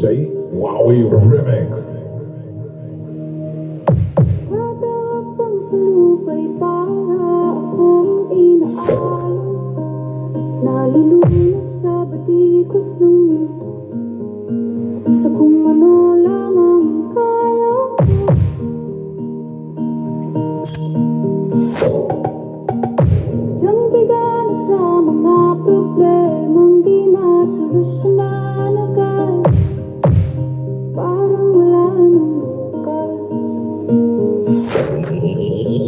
Wowie Remix. Kadapang sa lupa'y para akong inaalay, nalulunod sa batikos ng mundo, sa kung ano lamang kaya ko. Yang bigan sa mga problemang di nasolusyonan agad, parang wala nang bukas.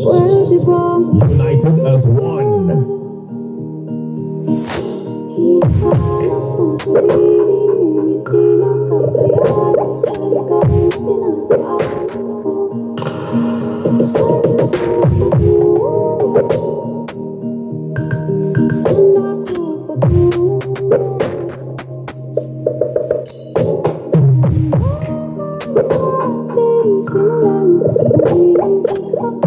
Pwede bang United as one. hihanap ang sarili, ngunit di nakakayanan sa ikaw na tinataanan ko. Saan ako patungo? Ating simulan, muli ang paghakbang.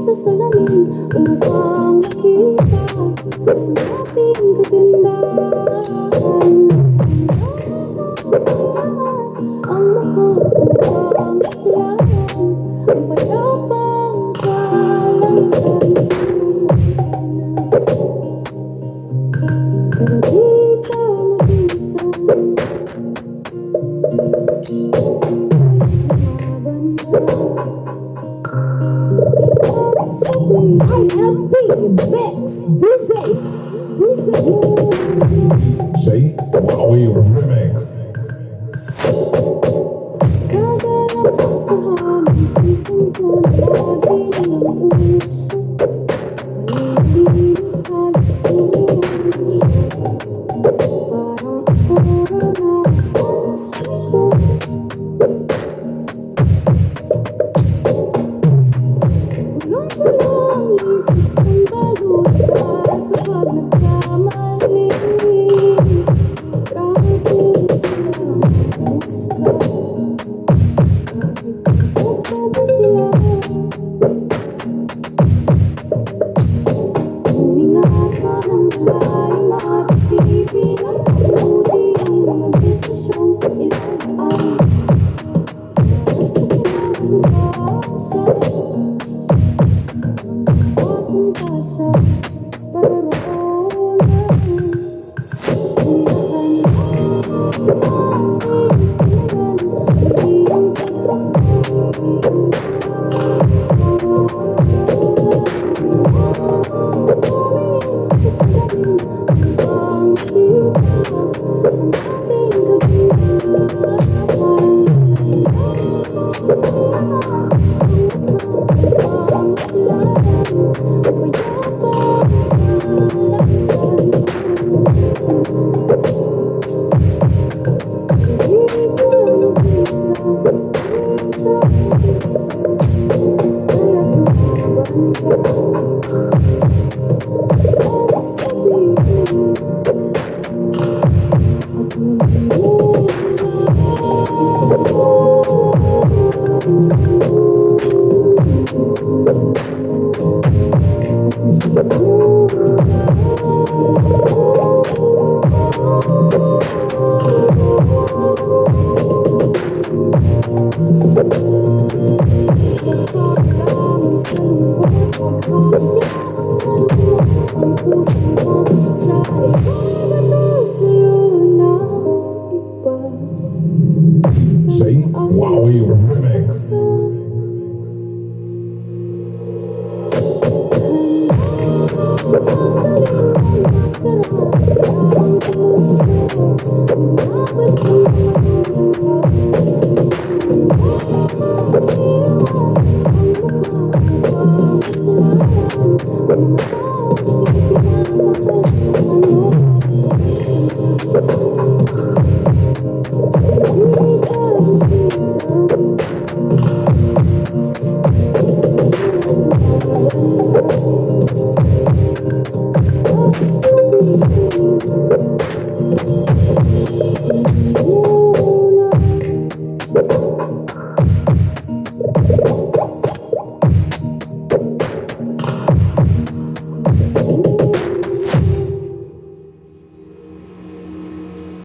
Sa salamin upang makita ang ating kagandahan. Ang makatupang kasalanan, ang payapang kalangitan. Pero di ka nag-isa, IMP Mix DJs Wowie Remix. kagalap sa hangin, isang dyan lagi ng uso. Malinis halos puro, parang corona ang suso. Punong-punong isip sa balutan kapag nagkamali. Grabe silang musga, grabe sila. Huminga ka ng malalim at isipin ang mabuti ang mga desisyong kailangan. Sa kinabukasan, papunta sa paroroonan. Hindahan ang ating simulan, muli ang paghakbang. Sa salamin upang makita ang ating kagandahan. Ang kasalanan, ang payapang kalangitan. Di ka nag-isa, kaya't lumaban ka. At sabihin, ako lamang sa lungkot, paghahayaan ang puso ko sa ikagato sa'yo na iba. Wowie Remix. Thank you.